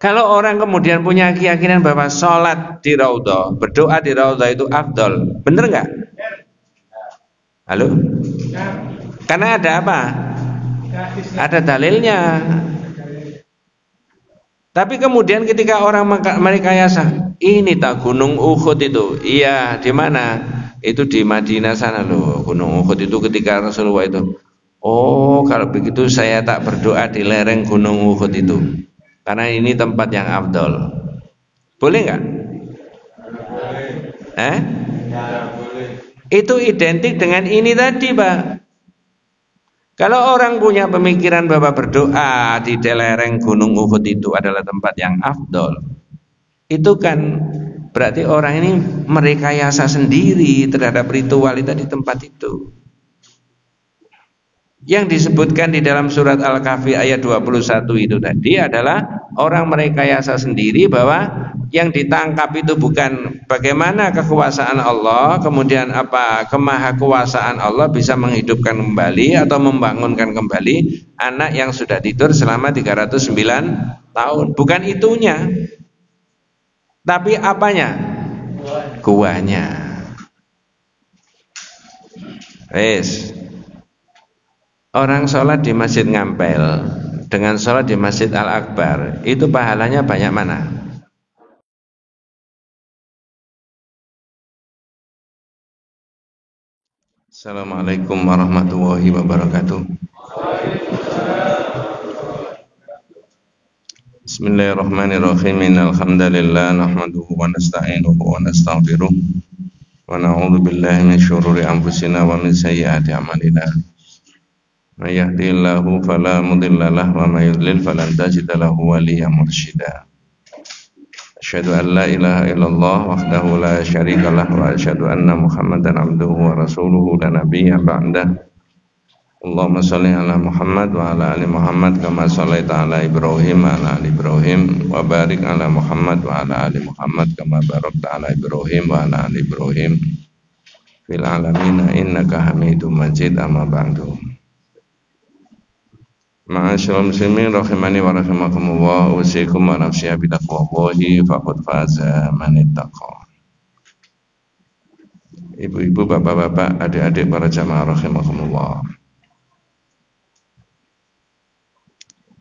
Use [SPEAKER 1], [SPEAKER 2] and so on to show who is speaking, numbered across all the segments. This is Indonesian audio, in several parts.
[SPEAKER 1] Kalau orang kemudian punya keyakinan bahwa sholat di raudhah, berdoa di raudhah itu afdol, bener nggak? Halo? Karena ada apa? Ada dalilnya. Tapi kemudian ketika orang merekayasa, ini tak Gunung Uhud itu, iya di mana? Itu di Madinah sana loh, Gunung Uhud itu ketika Rasulullah itu. Oh, kalau begitu saya tak berdoa di lereng Gunung Uhud itu, karena ini tempat yang afdol. Boleh nggak? Itu identik dengan ini tadi, Pak. Kalau orang punya pemikiran bahwa berdoa di lereng Gunung Uhud itu adalah tempat yang afdol, itu kan berarti orang ini merekayasa sendiri terhadap ritual itu di tempat itu. Yang disebutkan di dalam surat Al-Kahfi ayat 21 itu tadi adalah orang merekayasa sendiri bahwa yang ditangkap itu bukan bagaimana kekuasaan Allah, kemudian apa kemahakuasaan Allah bisa menghidupkan kembali atau membangunkan kembali anak yang sudah tidur selama 309 tahun. Bukan itunya, tapi apanya? Guanya. Orang sholat di Masjid Ngampel dengan sholat di Masjid Al-Akbar itu pahalanya banyak mana? Assalamualaikum warahmatullahi wabarakatuh. Bismillahirrahmanirrahim. Innalhamdalillah nahmaduhu wa nasta'inuhu wa nastaghfiruh wa na'udzu billahi min syururi anfusina wa min sayyiati a'malina. May yahdihillahu fala mudilla lahu wa may yudlil falan tajida lahu waliyyan mursyida. Asyhadu an la ilaha illallah wahdahu la syarika lahu wa asyhadu anna Muhammadan abduhu wa rasuluhu la nabiyya ba'dah. Allahumma shalli ala Muhammad wa ala ali Muhammad kama shallaita ala Ibrahim wa ala ali Ibrahim wa barik ala Muhammad wa ala ali Muhammad kama barakta ala Ibrahim wa ala ali Ibrahim fil alamin innaka Hamidum Majid. Amma ba'du. Ma'asyiral muslimin rahimani wa rahimakumullah, usikum wa nafsi bi taqwallahi faqad faza man ittaqa. Ibu-ibu, bapak-bapak, adik-adik para jamaah rahimakumullah.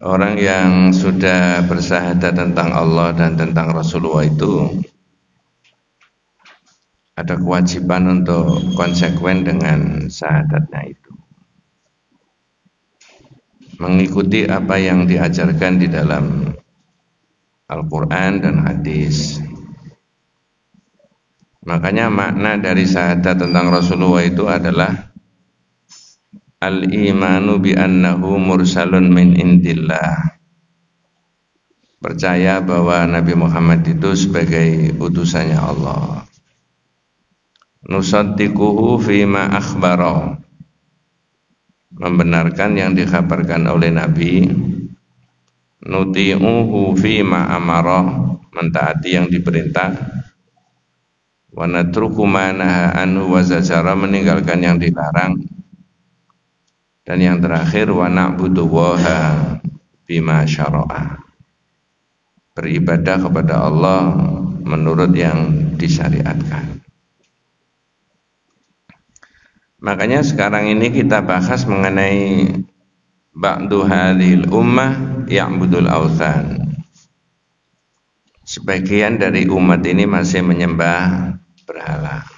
[SPEAKER 1] Orang yang sudah bersyahadat tentang Allah dan tentang Rasulullah itu ada kewajiban untuk konsekuen dengan syahadatnya itu, mengikuti apa yang diajarkan di dalam Al-Quran dan hadis. Makanya makna dari syahadat tentang Rasulullah itu adalah al-imanu bi annahu mursalun min indillah. Percaya bahwa Nabi Muhammad itu sebagai utusannya Allah. Nusaddiquhu fima akhbara, membenarkan yang dikabarkan oleh Nabi. Nuti'uhu fima amara, mentaati yang diperintah. Wa natruku ma nahaa anhu wa zajara, meninggalkan yang dilarang. Dan yang terakhir wa na'budu waha bima syara'a, beribadah kepada Allah menurut yang disyariatkan. Makanya sekarang ini kita bahas mengenai ba'du hadhil ummah ya'budul awthan. Sebagian dari umat ini masih menyembah berhala.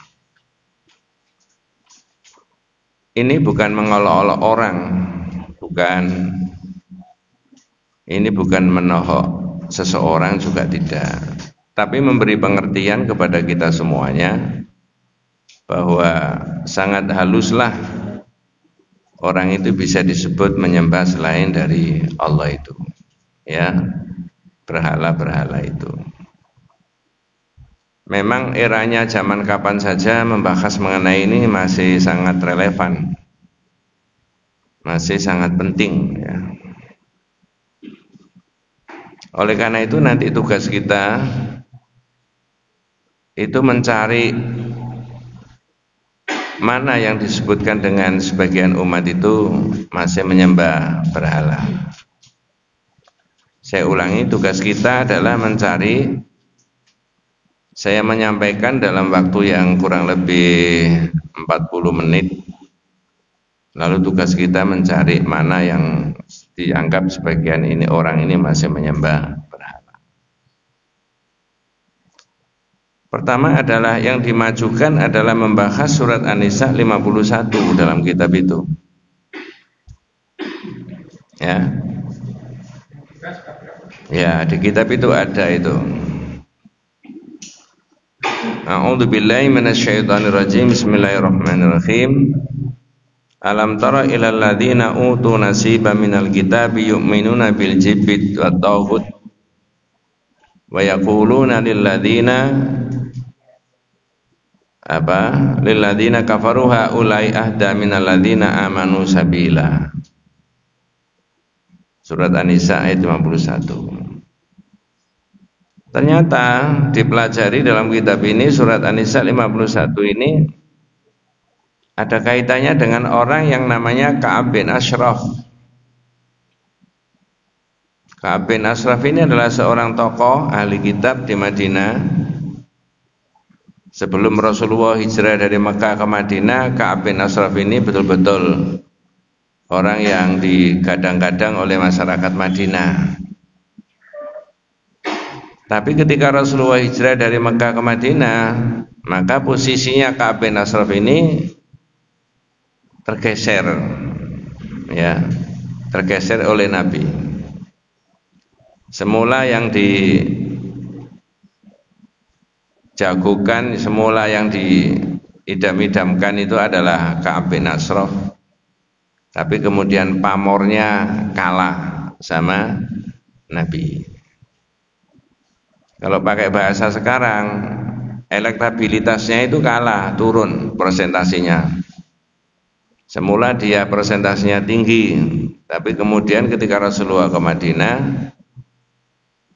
[SPEAKER 1] Ini bukan mengolok-olok orang, bukan. Ini bukan menohok seseorang, juga tidak. Tapi memberi pengertian kepada kita semuanya bahwa sangat haluslah orang itu bisa disebut menyembah selain dari Allah itu, ya, berhala-berhala itu. Memang eranya zaman kapan saja membahas mengenai ini masih sangat relevan, masih sangat penting, ya. Oleh karena itu nanti tugas kita itu mencari mana yang disebutkan dengan sebagian umat itu masih menyembah berhala. Saya ulangi, tugas kita adalah mencari, saya menyampaikan dalam waktu yang kurang lebih 40 menit. Lalu tugas kita mencari mana yang dianggap sebagian ini orang ini masih menyembah berhala. Pertama adalah yang dimajukan adalah membahas surat An-Nisa 51 dalam kitab itu. Ya, di kitab itu ada itu. A'udzubillahi minasyaitonirrajim. Bismillahirrahmanirrahim. Alam tara ilal ladzina utu nasiban minal kitabi yu'minuna bil jibti wat tauhid wa yaquluna lil ladzina kafaru haula'i ahda minal ladzina amanu sabila. Surat An-Nisa ayat 51. Ternyata dipelajari dalam kitab ini, surat An-Nisa 51 ini ada kaitannya dengan orang yang namanya Ka'ab bin Ashraf. Ka'ab bin Ashraf ini adalah seorang tokoh ahli kitab di Madinah. Sebelum Rasulullah hijrah dari Mekah ke Madinah, Ka'ab bin Ashraf ini betul-betul orang yang digadang-gadang oleh masyarakat Madinah. Tapi ketika Rasulullah hijrah dari Mekah ke Madinah, maka posisinya Ka'ab bin Ashraf ini tergeser, tergeser oleh Nabi. Semula yang dijagokan, semula yang diidam-idamkan itu adalah Ka'ab bin Ashraf. Tapi kemudian pamornya kalah sama Nabi. Kalau pakai bahasa sekarang, elektabilitasnya itu kalah, turun persentasenya. Semula dia persentasenya tinggi, tapi kemudian ketika Rasulullah ke Madinah,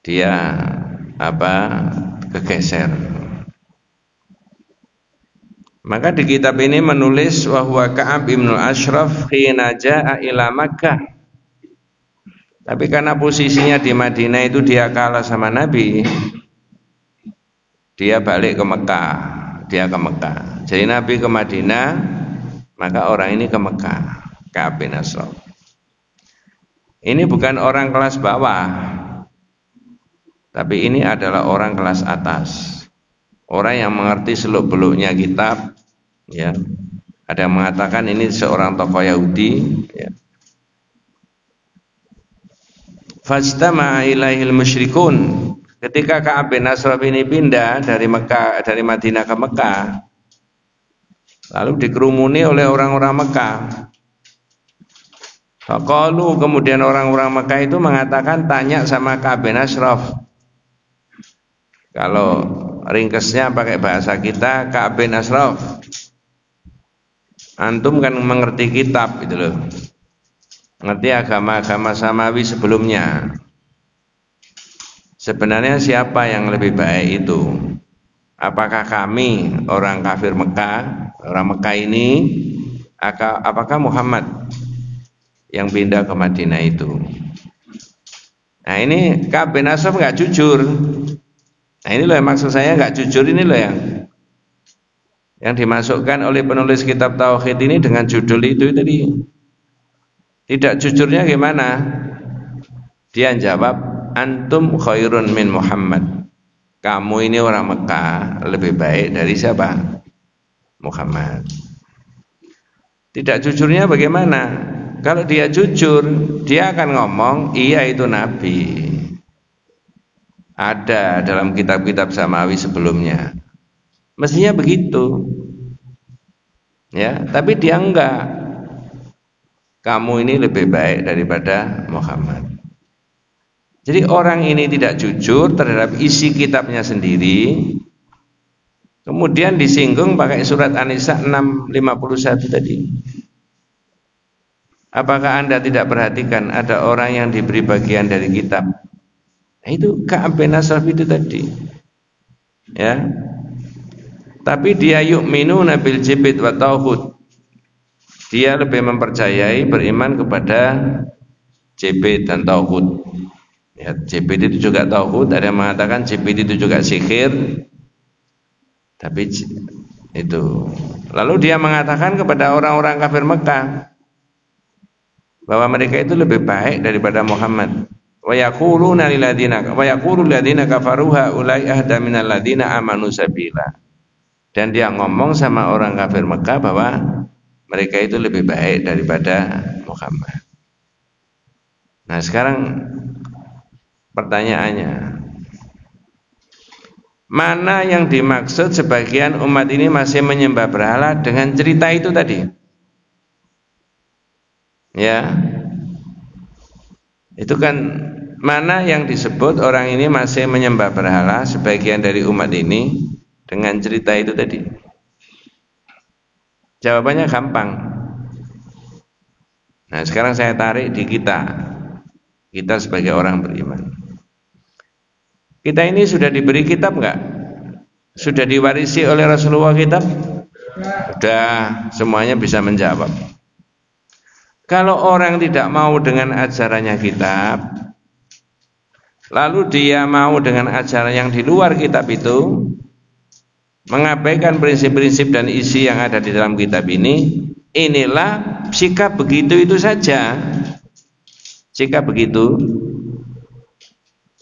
[SPEAKER 1] dia kegeser. Maka di kitab ini menulis bahwa Ka'ab bin Ashraf hina jaa ila Makkah. Tapi karena posisinya di Madinah itu dia kalah sama Nabi, dia balik ke Mekah, dia ke Mekah. Jadi Nabi ke Madinah, maka orang ini ke Mekah, Ka'ab bin Ashraf. Ini bukan orang kelas bawah, tapi ini adalah orang kelas atas. Orang yang mengerti seluk-beluknya kitab, ya. Ada yang mengatakan ini seorang tokoh Yahudi, ya. Fajtama'a ilaihil musyrikun. Ketika Ka'ab bin Ashraf ini pindah dari Madinah ke Mekah, lalu dikerumuni oleh orang-orang Mekah. Faqalu, kemudian orang-orang Mekah itu mengatakan, tanya sama Ka'ab bin Ashraf. Kalau ringkesnya pakai bahasa kita, Ka'ab bin Ashraf, antum kan mengerti kitab gitu loh, ngerti agama-agama samawi sebelumnya. Sebenarnya siapa yang lebih baik itu? Apakah kami orang kafir Mekah, orang Mekah ini, apakah Muhammad yang pindah ke Madinah itu? Nah ini Ka'ab bin Ashraf nggak jujur. Nah ini loh yang maksud saya, nggak jujur ini loh yang dimasukkan oleh penulis kitab Tauhid ini dengan judul itu tadi. Tidak jujurnya gimana? Dia jawab, antum khairun min Muhammad. Kamu ini orang Mekah lebih baik dari siapa? Muhammad. Tidak jujurnya bagaimana? Kalau dia jujur, dia akan ngomong, iya itu Nabi. Ada dalam kitab-kitab samawi sebelumnya. Mestinya begitu. Ya, tapi dia enggak. Kamu ini lebih baik daripada Muhammad. Jadi orang ini tidak jujur terhadap isi kitabnya sendiri, kemudian disinggung pakai surat An-Nisa 651 tadi. Apakah Anda tidak perhatikan ada orang yang diberi bagian dari kitab? Nah, itu Ka'ab bin Ashraf itu tadi. Ya. Tapi dia yu'minuna bil jibti wa tauhid. Dia lebih mempercayai, beriman kepada jibti dan tauhid. Ya, GPT itu juga tauhid, ada yang mengatakan GPT itu juga sihir. Tapi itu. Lalu dia mengatakan kepada orang-orang kafir Mekah bahwa mereka itu lebih baik daripada Muhammad. Wa yaquluna lil ladzina kafaru haula'i ahda minal ladzina amanu sabila. Dan dia ngomong sama orang kafir Mekah bahwa mereka itu lebih baik daripada Muhammad. Nah, sekarang pertanyaannya, mana yang dimaksud sebagian umat ini masih menyembah berhala dengan cerita itu tadi? Ya, itu kan mana yang disebut orang ini masih menyembah berhala sebagian dari umat ini dengan cerita itu tadi? Jawabannya gampang. Nah, sekarang saya tarik di kita sebagai orang beriman. Kita ini sudah diberi kitab enggak? Sudah diwarisi oleh Rasulullah kitab? Sudah, semuanya bisa menjawab. Kalau orang tidak mau dengan ajarannya kitab, lalu dia mau dengan ajaran yang di luar kitab itu, mengabaikan prinsip-prinsip dan isi yang ada di dalam kitab ini, inilah sikap begitu itu saja. Sikap begitu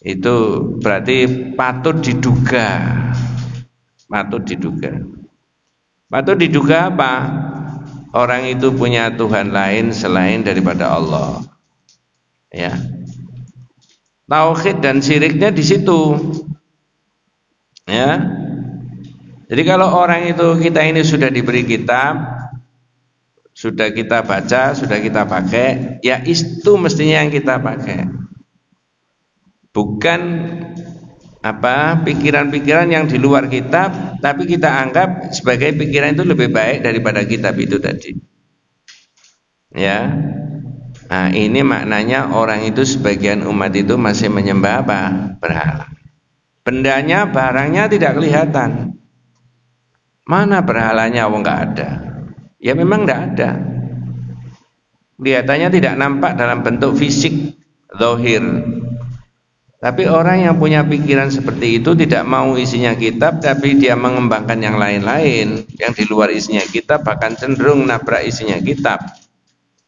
[SPEAKER 1] itu berarti patut diduga. Patut diduga apa? Orang itu punya Tuhan lain selain daripada Allah. Ya. Tauhid dan syiriknya di situ. Ya. Jadi kalau orang itu, kita ini sudah diberi kitab, sudah kita baca, sudah kita pakai, ya itu mestinya yang kita pakai. Bukan pikiran-pikiran yang di luar kitab, tapi kita anggap sebagai pikiran itu lebih baik daripada kitab itu tadi. Ya. Nah, ini maknanya orang itu, sebagian umat itu masih menyembah apa? Berhala. Bendanya, barangnya tidak kelihatan. Mana berhalanya? Enggak ada. Ya memang enggak ada. Kelihatannya tidak nampak dalam bentuk fisik, zahir. Tapi orang yang punya pikiran seperti itu tidak mau isinya kitab, tapi dia mengembangkan yang lain-lain, yang di luar isinya kitab, bahkan cenderung nabrak isinya kitab.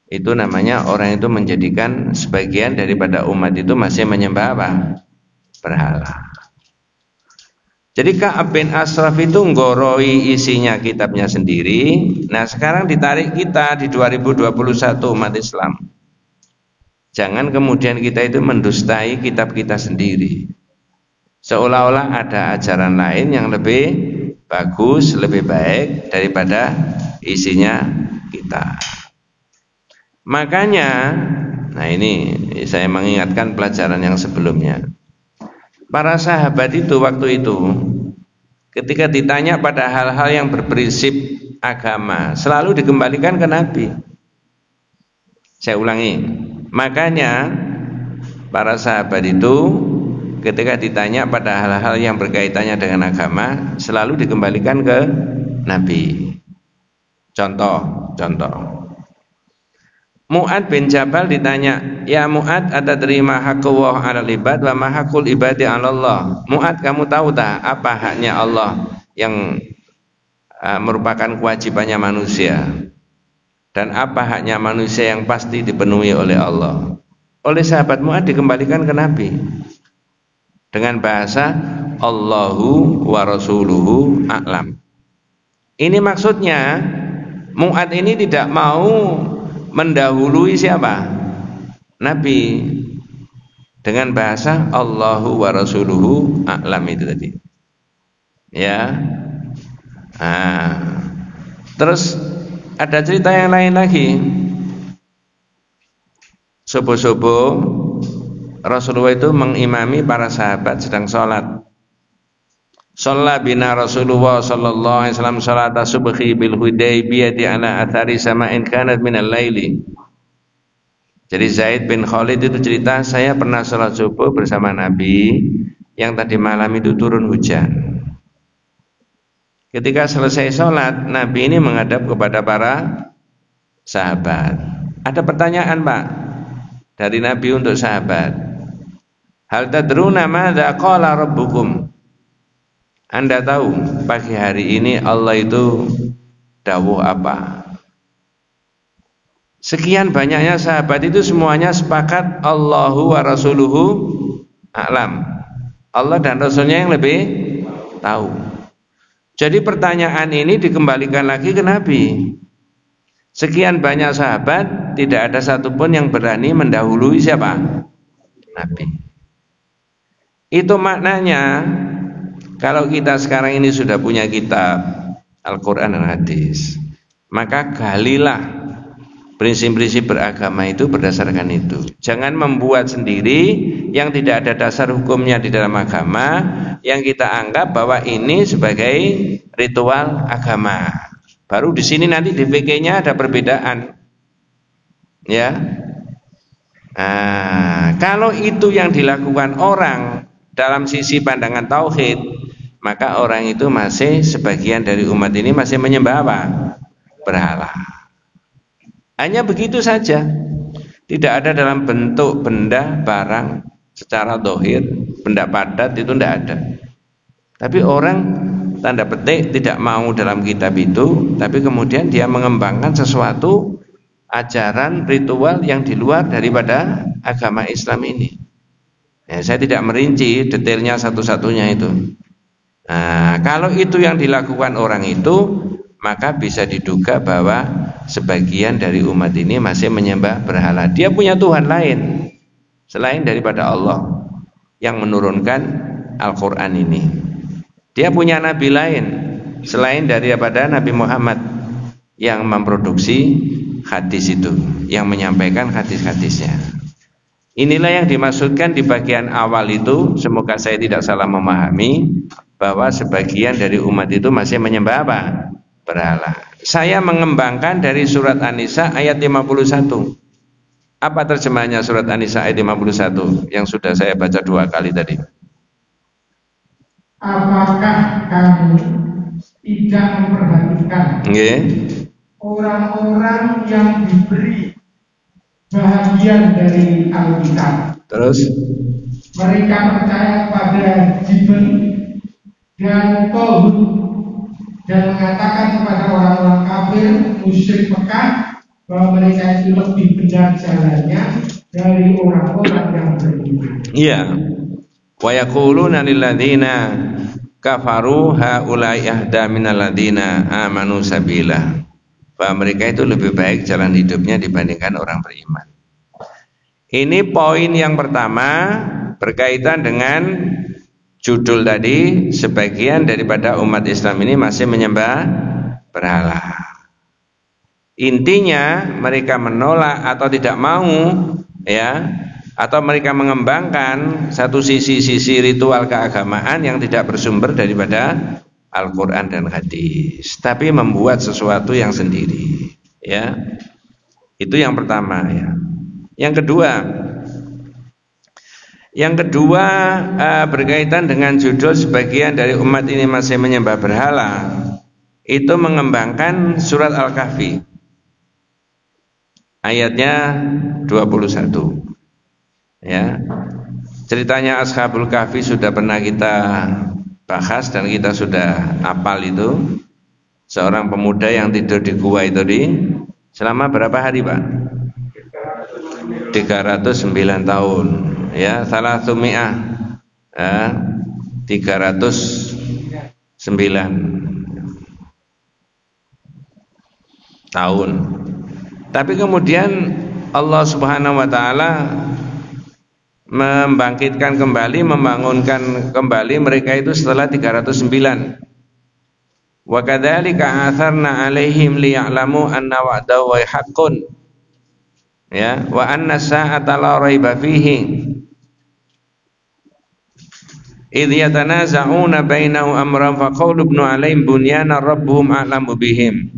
[SPEAKER 1] Itu namanya orang itu menjadikan sebagian daripada umat itu masih menyembah apa? Berhala. Jadi Ka'ab bin Ashraf itu nggoroi isinya kitabnya sendiri. Nah, sekarang ditarik kita di 2021 umat Islam. Jangan kemudian kita itu mendustai kitab kita sendiri, seolah-olah ada ajaran lain yang lebih bagus, lebih baik daripada isinya kita. Makanya, nah ini saya mengingatkan pelajaran yang sebelumnya. Para sahabat itu waktu itu ketika ditanya pada hal-hal yang berprinsip agama, selalu dikembalikan ke Nabi. Saya ulangi. Makanya para sahabat itu ketika ditanya pada hal-hal yang berkaitannya dengan agama, selalu dikembalikan ke Nabi. Contoh. Mu'ad bin Jabal ditanya, "Ya Mu'ad, atadri ma haqqullah 'alal ibad wa ma haqqul ibadi 'ala Allah?" Mu'ad, kamu tahu tak apa haknya Allah yang merupakan kewajibannya manusia? Dan apa haknya manusia yang pasti dipenuhi oleh Allah? Oleh sahabat Mu'ad dikembalikan ke Nabi dengan bahasa Allahu wa rasuluhu a'lam. Ini maksudnya Mu'ad ini tidak mau mendahului siapa? Nabi, dengan bahasa Allahu wa rasuluhu a'lam itu tadi. Ya. Nah, terus ada cerita yang lain lagi. Subuh-subuh Rasulullah itu mengimami para sahabat sedang sholat. Shalla bina Rasulullah sallallahu alaihi wasallam salata subhi bil Hudaybiyah ala athari sama'in kanat minal laili. Jadi Zaid bin Khalid itu cerita, saya pernah sholat subuh bersama Nabi yang tadi malam itu turun hujan. Ketika selesai sholat, Nabi ini menghadap kepada para sahabat. Ada pertanyaan, Pak, dari Nabi untuk sahabat. Hal tadruna madza qala rabbukum? Anda tahu pagi hari ini Allah itu dawuh apa? Sekian banyaknya sahabat itu semuanya sepakat Allahu wa rasuluhu a'lam. Allah dan Rasulnya yang lebih tahu. Jadi pertanyaan ini dikembalikan lagi ke Nabi. Sekian banyak sahabat, tidak ada satupun yang berani mendahului siapa? Nabi. Itu maknanya kalau kita sekarang ini sudah punya kitab Al-Quran dan Hadis, maka galilah prinsip-prinsip beragama itu berdasarkan itu. Jangan membuat sendiri yang tidak ada dasar hukumnya di dalam agama, yang kita anggap bahwa ini sebagai ritual agama. Baru di sini nanti di fikihnya ada perbedaan. Ya. Nah, kalau itu yang dilakukan orang dalam sisi pandangan tauhid, maka orang itu masih sebagian dari umat ini masih menyembah apa? Berhala. Hanya begitu saja. Tidak ada dalam bentuk benda, barang secara zahir, benda padat itu tidak ada. Tapi orang tanda petik tidak mau dalam kitab itu, tapi kemudian dia mengembangkan sesuatu ajaran ritual yang di luar daripada agama Islam ini. Ya, saya tidak merinci detailnya satu-satunya itu. Nah, kalau itu yang dilakukan orang itu, maka bisa diduga bahwa sebagian dari umat ini masih menyembah berhala. Dia punya Tuhan lain selain daripada Allah yang menurunkan Al-Quran ini. Dia punya nabi lain selain daripada Nabi Muhammad yang memproduksi hadis itu, yang menyampaikan hadis-hadisnya. Inilah yang dimaksudkan di bagian awal itu. Semoga saya tidak salah memahami bahwa sebagian dari umat itu masih menyembah apa? Berhala. Saya mengembangkan dari surat An-Nisa ayat 51. Apa terjemahnya surat An-Nisa ayat 51 yang sudah saya baca 2 kali tadi?
[SPEAKER 2] Apakah kamu tidak memperhatikan orang-orang yang diberi bahagian dari Alkitab?
[SPEAKER 1] Terus
[SPEAKER 2] mereka percaya pada Jibril dan Tauhid dan mengatakan kepada orang-orang kafir musyrik Mekah bahwa mereka itu lebih benar jalannya dari orang-orang yang beriman.
[SPEAKER 1] Iya. Wa yaquluna lil ladzina kafaru haula'i ahda minal ladzina amanu sabila. Bahwa mereka itu lebih baik jalan hidupnya dibandingkan orang beriman. Ini poin yang pertama berkaitan dengan judul tadi. Sebagian daripada umat Islam ini masih menyembah berhala. Intinya mereka menolak atau tidak mau, ya, atau mereka mengembangkan satu sisi-sisi ritual keagamaan yang tidak bersumber daripada Al-Quran dan hadis, tapi membuat sesuatu yang sendiri, ya. Itu yang pertama, ya. Yang kedua berkaitan dengan judul sebagian dari umat ini masih menyembah berhala. Itu mengembangkan surat Al-Kahfi ayatnya 21, ya. Ceritanya Ashabul Kahfi sudah pernah kita bahas dan kita sudah hafal itu. Seorang pemuda yang tidur di gua itu selama berapa hari, Pak? 309 tahun, ya. Salah sumi'ah 309 tahun. Tapi kemudian Allah Subhanahu wa taala membangkitkan kembali, membangunkan kembali mereka itu setelah 309. Wa kadzalika atharna 'alaihim liya'lamu anna wa'dallahi haqqun, ya, wa anna sa'ata la raiba fihi idh yatanaza'una bainahum amran fa qawlu ibnu 'alaihim bunyana rabbuhum a'lamu bihim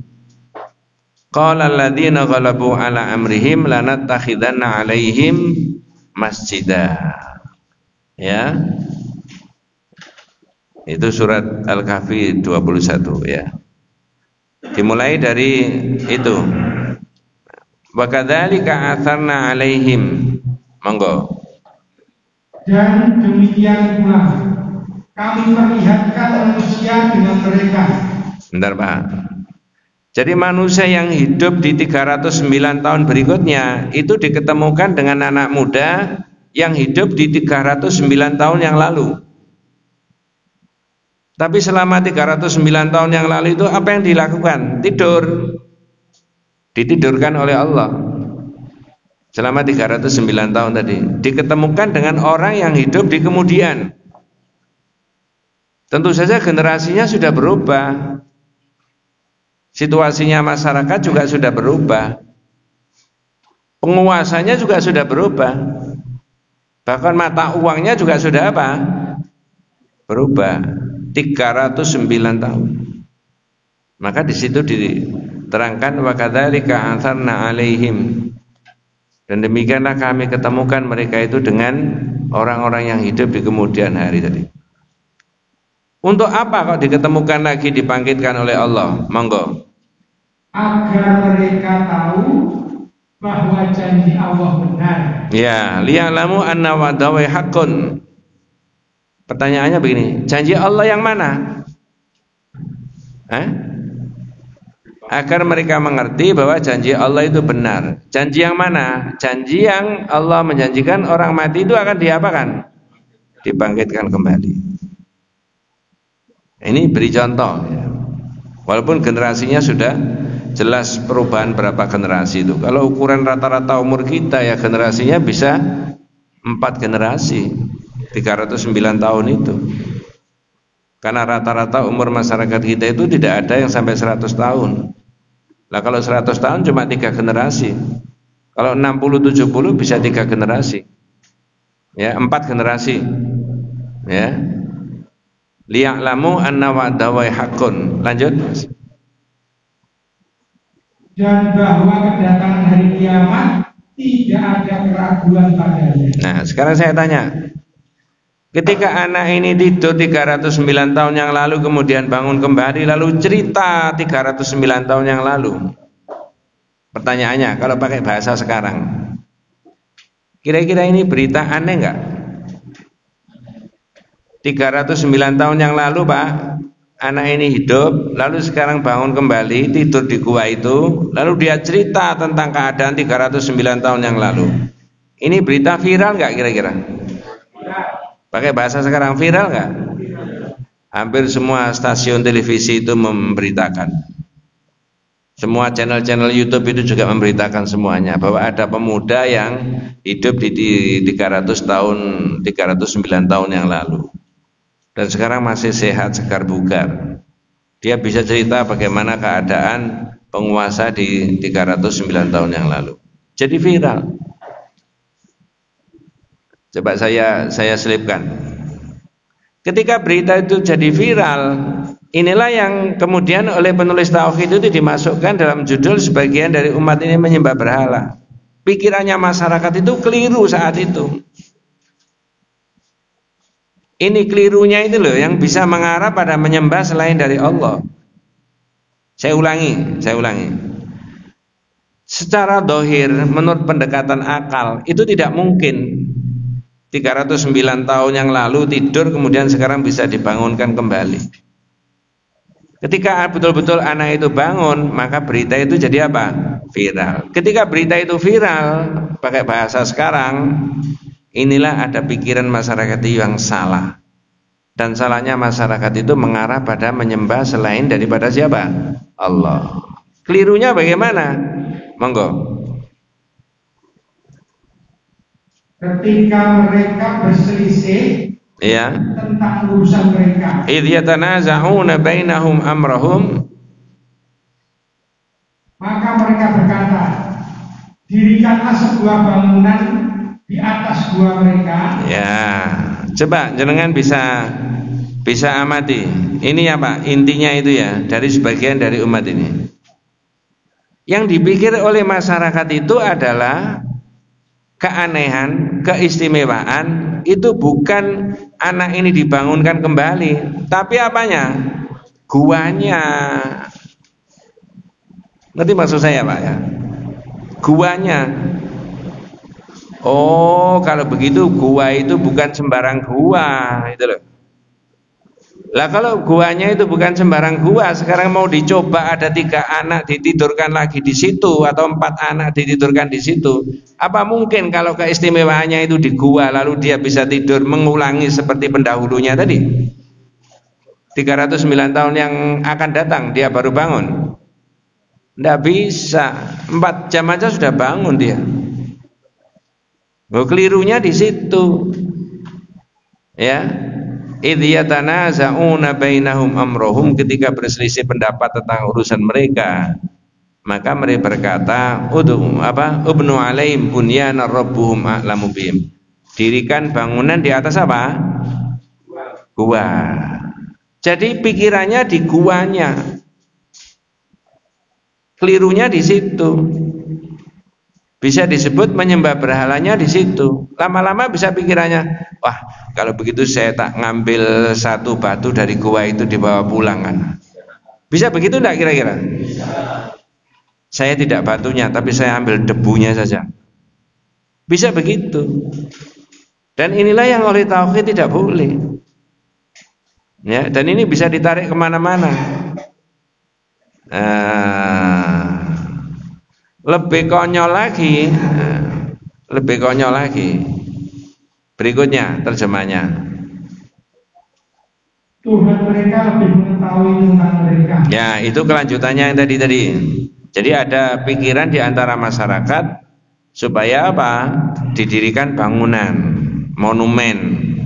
[SPEAKER 1] qala alladziina ghalabu 'ala amrihim lanattakhidanna 'alaihim masjidah, ya. Itu surat Al-Kahfi 21, ya. Dimulai dari itu. Wa kadzalika atharna 'alaihim. Monggo.
[SPEAKER 2] Dan demikian pula kami perlihatkan manusia dengan mereka.
[SPEAKER 1] Bentar Pak. Jadi manusia yang hidup di 309 tahun berikutnya itu diketemukan dengan anak muda yang hidup di 309 tahun yang lalu. Tapi selama 309 tahun yang lalu itu apa yang dilakukan? Tidur. Ditidurkan oleh Allah. Selama 309 tahun tadi diketemukan dengan orang yang hidup di kemudian. Tentu saja generasinya sudah berubah. Situasinya masyarakat juga sudah berubah. Penguasanya juga sudah berubah. Bahkan mata uangnya juga sudah apa? Berubah. 309 tahun. Maka di situ diterangkan wa kadzalika atharna alaihim. Dan demikianlah kami ketemukan mereka itu dengan orang-orang yang hidup di kemudian hari tadi. Untuk apa kok diketemukan lagi dibangkitkan oleh Allah? Monggo.
[SPEAKER 2] Agar mereka tahu bahwa janji Allah benar.
[SPEAKER 1] Ya, liya'lamu anna wa'dahu haqqun. Pertanyaannya begini, janji Allah yang mana? Agar mereka mengerti bahwa janji Allah itu benar. Janji yang mana? Janji yang Allah menjanjikan orang mati itu akan diapakan? Dibangkitkan kembali. Ini beri contoh ya. Walaupun generasinya sudah jelas perubahan berapa generasi itu. Kalau ukuran rata-rata umur kita ya generasinya bisa 4 generasi 309 tahun itu. Karena rata-rata umur masyarakat kita itu tidak ada yang sampai 100 tahun. Lah kalau 100 tahun cuma 3 generasi. Kalau 60-70 bisa 3 generasi. Ya, 4 generasi. Ya. Liya'lamu anna wa'dahu haqqun. Lanjut.
[SPEAKER 2] Dan bahwa kedatangan hari kiamat tidak ada keraguan padanya. Nah,
[SPEAKER 1] sekarang saya tanya. Ketika anak ini tidur 309 tahun yang lalu kemudian bangun kembali lalu cerita 309 tahun yang lalu. Pertanyaannya kalau pakai bahasa sekarang, kira-kira ini berita aneh enggak? 309 tahun yang lalu Pak, anak ini hidup lalu sekarang bangun kembali tidur di gua itu lalu dia cerita tentang keadaan 309 tahun yang lalu. Ini berita viral enggak kira-kira? Pakai bahasa sekarang viral nggak? Hampir semua stasiun televisi itu memberitakan. Semua channel-channel YouTube itu juga memberitakan semuanya bahwa ada pemuda yang hidup di 309 tahun yang lalu. Dan sekarang masih sehat, segar bugar. Dia bisa cerita bagaimana keadaan penguasa di 309 tahun yang lalu. Jadi viral. Coba saya selipkan. Ketika berita itu jadi viral, inilah yang kemudian oleh penulis tauhid itu dimasukkan dalam judul sebagian dari umat ini menyembah berhala. Pikirannya masyarakat itu keliru saat itu. Ini kelirunya itu loh yang bisa mengarah pada menyembah selain dari Allah. Saya ulangi. Secara dohir menurut pendekatan akal itu tidak mungkin 309 tahun yang lalu tidur kemudian sekarang bisa dibangunkan kembali. Ketika betul-betul anak itu bangun, maka berita itu jadi apa? Viral. Ketika berita itu viral, pakai bahasa sekarang, inilah ada pikiran masyarakat itu yang salah. Dan salahnya masyarakat itu mengarah pada menyembah selain daripada siapa? Allah. Kelirunya bagaimana? Monggo.
[SPEAKER 2] Ketika mereka berselisih tentang urusan mereka.
[SPEAKER 1] Idh yatanaza'una bainahum amrahum.
[SPEAKER 2] Maka mereka berkata, dirikanlah sebuah bangunan di atas gua mereka.
[SPEAKER 1] Ya, coba jenengan bisa amati. Ini apa? Intinya itu ya, dari sebagian dari umat ini. Yang dipikir oleh masyarakat itu adalah keanehan, keistimewaan itu bukan anak ini dibangunkan kembali, tapi apanya? Guanya. Ngerti maksud saya Pak ya? Guanya. Oh, kalau begitu gua itu bukan sembarang gua, itu loh. Lah kalau guanya itu bukan sembarang gua, sekarang mau dicoba ada 3 anak ditidurkan lagi di situ atau 4 anak ditidurkan di situ. Apa mungkin kalau keistimewaannya itu di gua lalu dia bisa tidur mengulangi seperti pendahulunya tadi? 309 tahun yang akan datang dia baru bangun. Tidak bisa. 4 jam aja sudah bangun dia. Kelirunya di situ. Ya. Idh yatanaza'una bainahum amrohum, ketika berselisih pendapat tentang urusan mereka, maka mereka berkata, ubnu alaihim bunyana rabbuhum a'lamu bihim. Dirikan bangunan di atas apa? Gua. Jadi pikirannya di guanya. Kelirunya di situ. Bisa disebut menyembah berhalanya di situ. Lama-lama bisa pikirannya, wah kalau begitu saya tak ngambil 1 batu dari gua itu dibawa pulang kan. Bisa begitu enggak kira-kira? Saya tidak batunya, tapi saya ambil debunya saja. Bisa begitu. Dan inilah yang oleh tauhid tidak boleh. Ya, dan ini bisa ditarik kemana-mana. Lebih konyol lagi. Berikutnya terjemahnya.
[SPEAKER 2] Tuhan mereka lebih mengetahui tentang mereka.
[SPEAKER 1] Ya, itu kelanjutannya yang tadi. Jadi ada pikiran di antara masyarakat supaya apa? Didirikan bangunan, monumen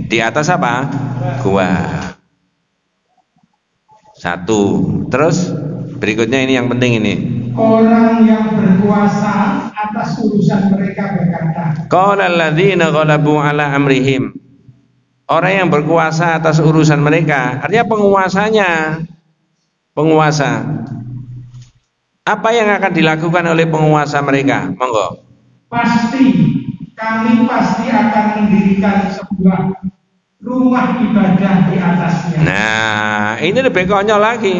[SPEAKER 1] di atas apa? Gua. 1. Terus berikutnya ini yang penting ini.
[SPEAKER 2] Orang yang berkuasa atas urusan mereka berkata,
[SPEAKER 1] Qala alladzina ghalabu ala amrihim. Orang yang berkuasa atas urusan mereka, artinya penguasa. Apa yang akan dilakukan oleh penguasa mereka? Monggo.
[SPEAKER 2] Kami pasti akan mendirikan sebuah rumah ibadah di atasnya.
[SPEAKER 1] Nah, ini lebih konyol lagi.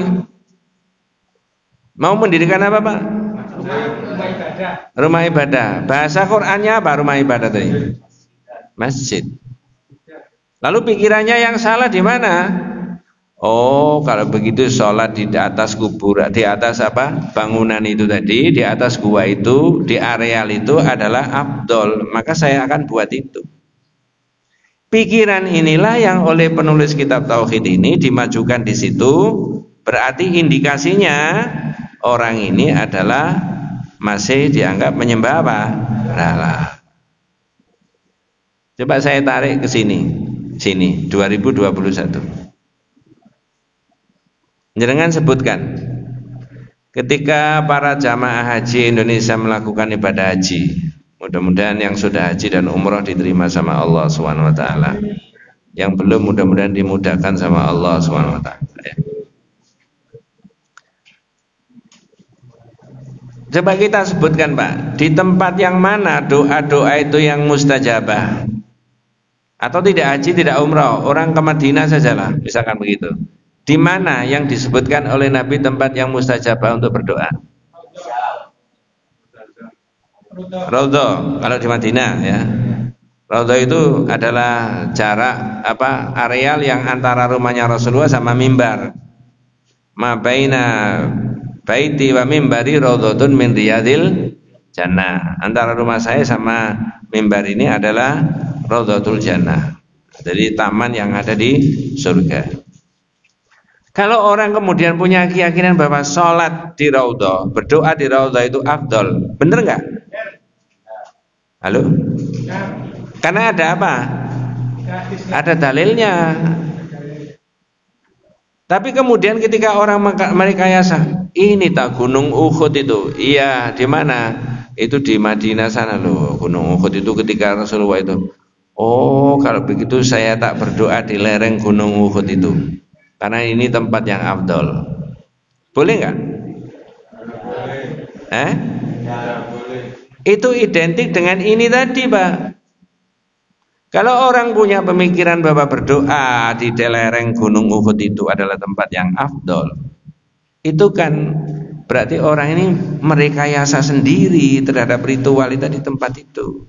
[SPEAKER 1] Mau mendirikan apa, Pak? Rumah ibadah. Bahasa Qur'annya apa rumah ibadah tadi? Masjid. Lalu pikirannya yang salah di mana? Oh, kalau begitu sholat di atas kuburan, di atas apa? Bangunan itu tadi, di atas gua itu, di areal itu adalah afdol. Maka saya akan buat itu. Pikiran inilah yang oleh penulis kitab tauhid ini dimajukan di situ. Berarti indikasinya orang ini adalah masih dianggap menyembah apa? Berhala. Coba saya tarik ke sini 2021. Jenengan sebutkan ketika para jamaah haji Indonesia melakukan ibadah haji, mudah-mudahan yang sudah haji dan umroh diterima sama Allah SWT. Yang belum mudah-mudahan dimudahkan sama Allah SWT. Coba kita sebutkan, Pak, di tempat yang mana doa-doa itu yang mustajabah? Atau tidak haji, tidak umrah, orang ke Madinah sajalah, misalkan begitu. Di mana yang disebutkan oleh Nabi tempat yang mustajabah untuk berdoa? Raudhah, kalau di Madinah ya. Raudhah itu adalah jarak areal yang antara rumahnya Rasulullah sama mimbar. Ma baina baiti wa mimbari raudhatun min riyadil jannah. Antara rumah saya sama mimbar ini adalah raudhatul jannah. Jadi taman yang ada di surga. Kalau orang kemudian punya keyakinan bahwa sholat di raudhah, berdoa di raudhah itu afdol, bener nggak? Halo? Karena ada apa? Ada dalilnya. Tapi kemudian ketika orang merekayasa, ini tak Gunung Uhud itu? Iya, di mana? Itu di Madinah sana loh. Gunung Uhud itu ketika Rasulullah itu. Oh, kalau begitu saya tak berdoa di lereng Gunung Uhud itu. Karena ini tempat yang afdol. Boleh nggak? Ya, boleh. Itu identik dengan ini tadi, Pak. Kalau orang punya pemikiran bahwa berdoa di lereng Gunung Uhud itu adalah tempat yang afdol, itu kan berarti orang ini merekayasa sendiri terhadap ritual itu di tempat itu.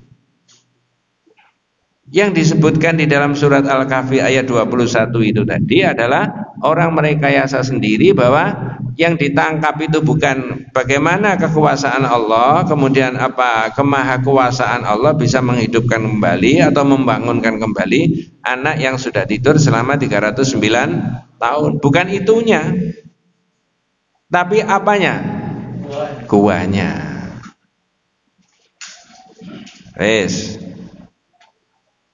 [SPEAKER 1] Yang disebutkan di dalam surat Al-Kahfi ayat 21 itu tadi adalah orang merekayasa sendiri bahwa yang ditangkap itu bukan bagaimana kekuasaan Allah, kemudian apa kemahakuasaan Allah bisa menghidupkan kembali atau membangunkan kembali anak yang sudah tidur selama 309 tahun. Bukan itunya. Tapi apanya? Guanya. Wes.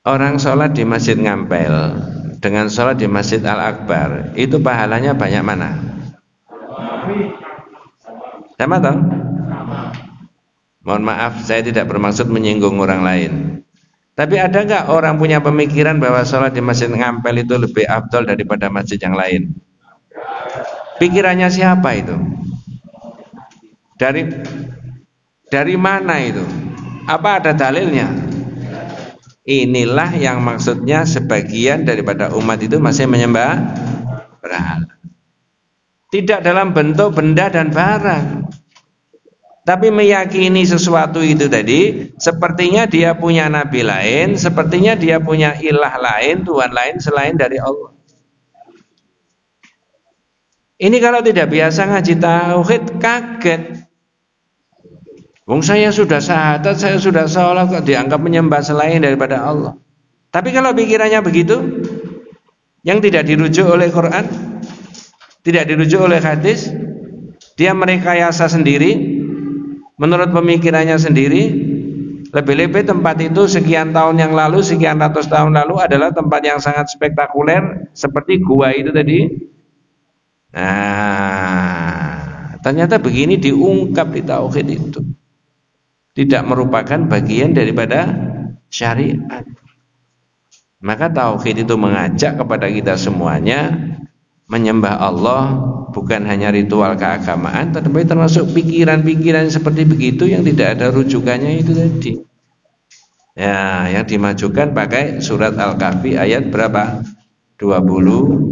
[SPEAKER 1] Orang sholat di Masjid Ngampel dengan sholat di Masjid Al-Akbar itu pahalanya banyak mana? Sama toh? Mohon maaf, saya tidak bermaksud menyinggung orang lain. Tapi ada nggak orang punya pemikiran bahwa sholat di Masjid Ngampel itu lebih afdol daripada masjid yang lain? Pikirannya siapa itu? Dari mana itu? Apa ada dalilnya? Inilah yang maksudnya sebagian daripada umat itu masih menyembah berhala. Tidak dalam bentuk benda dan barang, tapi meyakini sesuatu itu tadi. Sepertinya dia punya nabi lain, sepertinya dia punya ilah lain, Tuhan lain selain dari Allah. Ini kalau tidak biasa ngaji tauhid kaget. Wong saya sudah syahadat, saya sudah sholat kok dianggap menyembah selain daripada Allah. Tapi kalau pikirannya begitu, yang tidak dirujuk oleh Quran, tidak dirujuk oleh hadis, dia merekayasa sendiri, menurut pemikirannya sendiri. Lebih-lebih tempat itu sekian tahun yang lalu, sekian ratus tahun lalu adalah tempat yang sangat spektakuler, seperti gua itu tadi. Nah, ternyata begini diungkap di tauhid itu. Tidak merupakan bagian daripada syariat. Maka tauhid itu mengajak kepada kita semuanya menyembah Allah, bukan hanya ritual keagamaan, tetapi termasuk pikiran-pikiran seperti begitu yang tidak ada rujukannya itu tadi. Ya, yang dimajukan pakai surat Al-Kahfi ayat berapa? 21.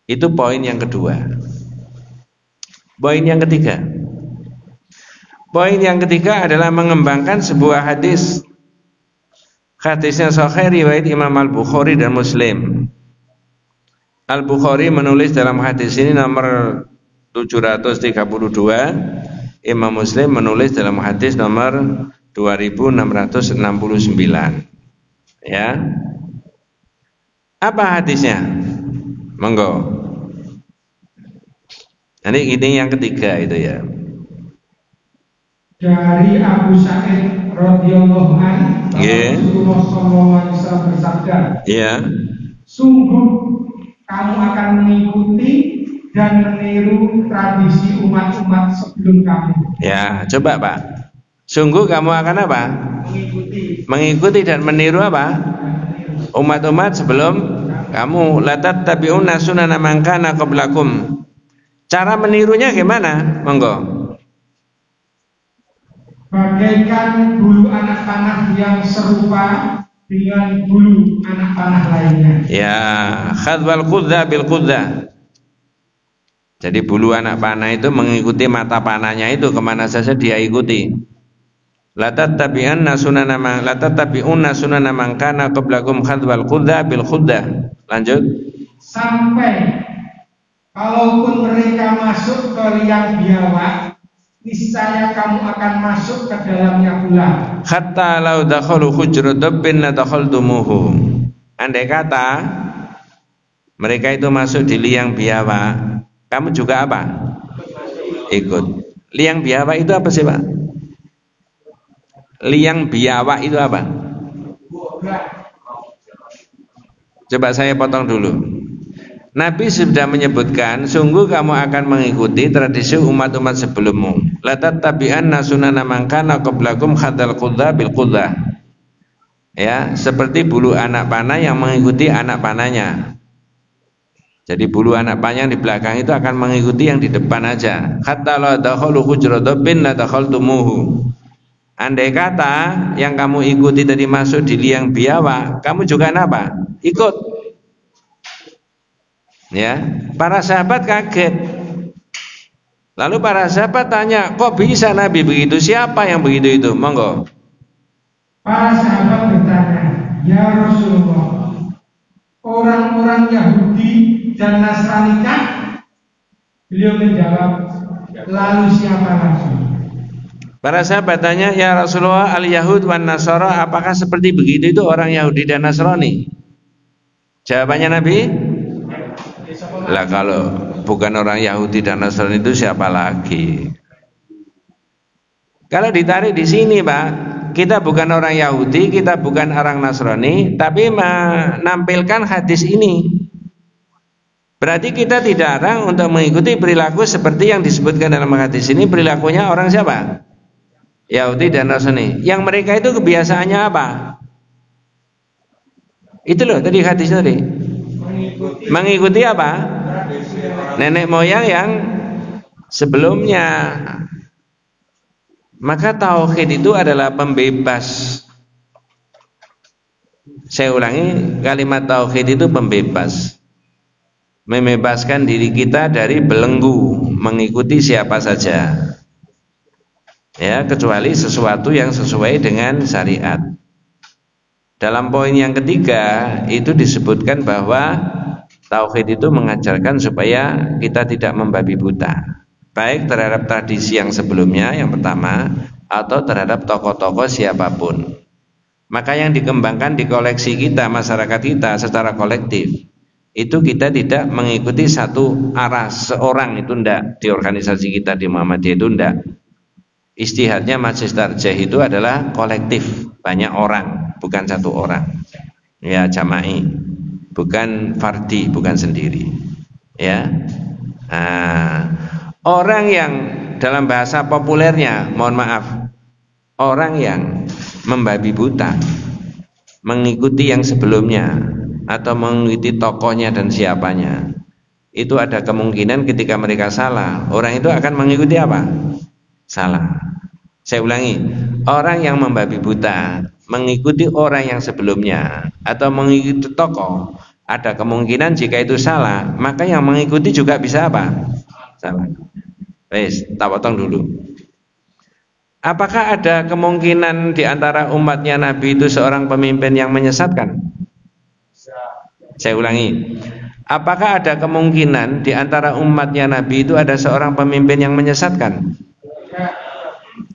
[SPEAKER 1] Itu poin yang kedua. Poin yang ketiga. Poin yang ketiga adalah mengembangkan sebuah hadis. Hadisnya sahih riwayat Imam Al-Bukhari dan Muslim. Al-Bukhari menulis dalam hadis ini nomor 732, Imam Muslim menulis dalam hadis nomor 2669. Ya. Apa hadisnya? Monggo. Ini yang ketiga itu ya.
[SPEAKER 2] Dari Abu Sa'id radhiyallahu anhu, Rasulullah sallallahu alaihi wasallam bersabda, sungguh kamu akan mengikuti dan meniru tradisi umat-umat sebelum kamu. Ya,
[SPEAKER 1] coba Pak. Sungguh kamu akan apa? Mengikuti dan meniru apa? Umat-umat sebelum kamu. La tattabi'unna sunana man kana qablakum. Cara menirunya gimana? Monggo.
[SPEAKER 2] Bagaikan bulu anak panah yang serupa dengan bulu anak panah lainnya.
[SPEAKER 1] Ya, khadwal qudza bil qudza. Jadi bulu anak panah itu mengikuti mata panahnya itu, kemana saja dia ikuti. La tattabi'unna sunana man kana qablakum khadwal qudza bil qudza. Lanjut.
[SPEAKER 2] Sampai kalaupun mereka masuk ke liang biawak, niscaya kamu akan masuk ke dalamnya pula.
[SPEAKER 1] Hatta law dakhalu hujra dabbin la dakhaltumuhu. Andai kata mereka itu masuk di liang biawak, kamu juga apa? Ikut. Liang biawak itu apa sih, Pak? Liang biawak itu apa? Coba saya potong dulu. Nabi sudah menyebutkan, sungguh kamu akan mengikuti tradisi umat-umat sebelummu. La tattabi'anna sunana man kana qablakum khadal qudza bil qudza. Ya, seperti bulu anak panah yang mengikuti anak panahnya. Jadi bulu anak panah yang di belakang itu akan mengikuti yang di depan aja. Hatta la dakhalu hujratabbin la dakhaltumuhu. Andai kata yang kamu ikuti tadi masuk di liang biawak, kamu juga apa? Ikut. Ya, para sahabat kaget. Lalu para sahabat tanya, kok bisa Nabi begitu? Siapa yang begitu itu? Monggo.
[SPEAKER 2] Para sahabat bertanya, "Ya Rasulullah, orang-orang Yahudi dan Nasrani kah?" Beliau menjawab, "Lalu siapa lagi?"
[SPEAKER 1] Para sahabat tanya, "Ya Rasulullah, al-Yahud wan Nasara, apakah seperti begitu itu orang Yahudi dan Nasrani?" Jawabannya Nabi, "Lah kalau bukan orang Yahudi dan Nasrani itu siapa lagi?" Kalau ditarik di sini, Pak, kita bukan orang Yahudi, kita bukan orang Nasrani, tapi menampilkan hadis ini. Berarti kita dilarang untuk mengikuti perilaku seperti yang disebutkan dalam hadis ini. Perilakunya orang siapa? Yahudi dan Nasrani. Yang mereka itu kebiasaannya apa? Itu loh tadi hadis tadi. Mengikuti apa? Nenek moyang yang sebelumnya. Maka tauhid itu adalah pembebas. Saya ulangi, kalimat tauhid itu pembebas. Membebaskan diri kita dari belenggu mengikuti siapa saja. Ya, kecuali sesuatu yang sesuai dengan syariat. Dalam poin yang ketiga itu disebutkan bahwa tauhid itu mengajarkan supaya kita tidak membabi buta, baik terhadap tradisi yang sebelumnya yang pertama atau terhadap tokoh-tokoh siapapun. Maka yang dikembangkan di koleksi kita, masyarakat kita secara kolektif, itu kita tidak mengikuti satu arah seorang, itu ndak. Di organisasi kita di Muhammadiyah itu ndak. Istihadnya Majelis Tarjih itu adalah kolektif, banyak orang, bukan satu orang. Ya, jama'i, bukan fardi, bukan sendiri. Ya. Orang yang dalam bahasa populernya, mohon maaf, orang yang membabi buta, mengikuti yang sebelumnya atau mengikuti tokohnya dan siapanya, itu ada kemungkinan ketika mereka salah, orang itu akan mengikuti apa? Salah. Saya ulangi, orang yang membabi buta mengikuti orang yang sebelumnya atau mengikuti tokoh, ada kemungkinan jika itu salah, maka yang mengikuti juga bisa apa? Salah. Wes, tak potong dulu. Apakah ada kemungkinan di antara umatnya Nabi itu seorang pemimpin yang menyesatkan? Saya ulangi, apakah ada kemungkinan di antara umatnya Nabi itu ada seorang pemimpin yang menyesatkan?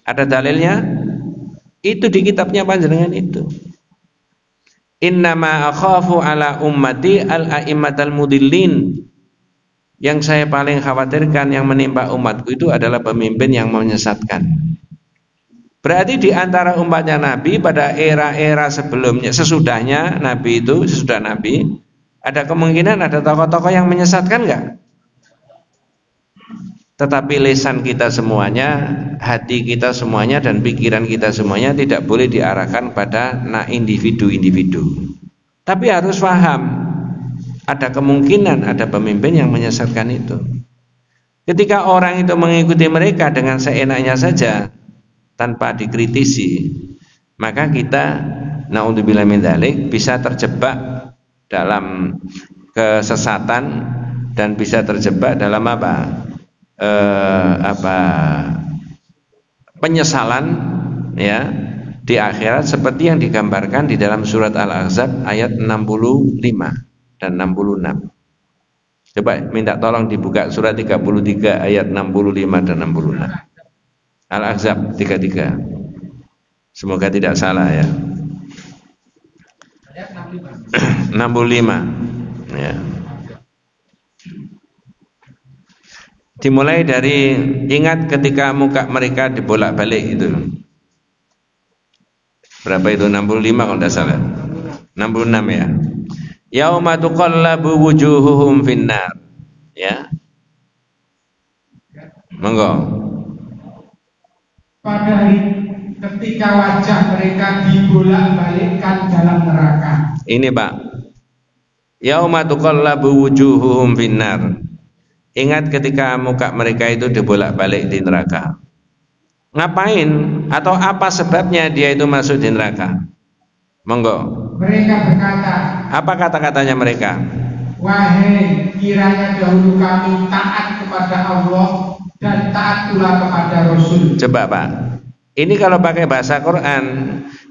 [SPEAKER 1] Ada dalilnya? Itu di kitabnya panjenengan itu. Innama akhafu ala ummati al-a'immatal mudillin. Yang saya paling khawatirkan yang menimpa umatku itu adalah pemimpin yang menyesatkan. Berarti di antara umatnya Nabi pada era-era sebelumnya, sesudahnya Nabi itu, sesudah Nabi, ada kemungkinan ada tokoh-tokoh yang menyesatkan enggak? Tetapi lisan kita semuanya, hati kita semuanya, dan pikiran kita semuanya tidak boleh diarahkan pada individu-individu. Tapi harus paham, ada kemungkinan ada pemimpin yang menyesatkan itu. Ketika orang itu mengikuti mereka dengan seenaknya saja, tanpa dikritisi, maka kita, naudzubillah min dzalik, bisa terjebak dalam kesesatan dan bisa terjebak dalam penyesalan ya di akhirat, seperti yang digambarkan di dalam surat Al-Ahzab ayat 65 dan 66. Coba minta tolong dibuka surat 33 ayat 65 dan 66. Al-Ahzab 33. Semoga tidak salah ya. 65 ya. Dimulai dari, ingat ketika muka mereka dibolak-balik itu. Berapa itu? 65 kalau tidak salah. 66 ya. Yauma tuqallabu wujuhuhum finnar. Ya. Monggo.
[SPEAKER 2] Pada hari ketika wajah mereka dibolak-balikkan dalam neraka.
[SPEAKER 1] Ini Pak. Yauma tuqallabu wujuhuhum finnar. Ingat ketika muka mereka itu dibolak-balik di neraka. Ngapain atau apa sebabnya dia itu masuk di neraka? Monggo.
[SPEAKER 2] Mereka berkata,
[SPEAKER 1] apa kata-katanya mereka?
[SPEAKER 2] Wahai, kiranya dahulu kami taat kepada Allah dan taat pula kepada Rasul.
[SPEAKER 1] Coba Pak, ini kalau pakai bahasa Quran,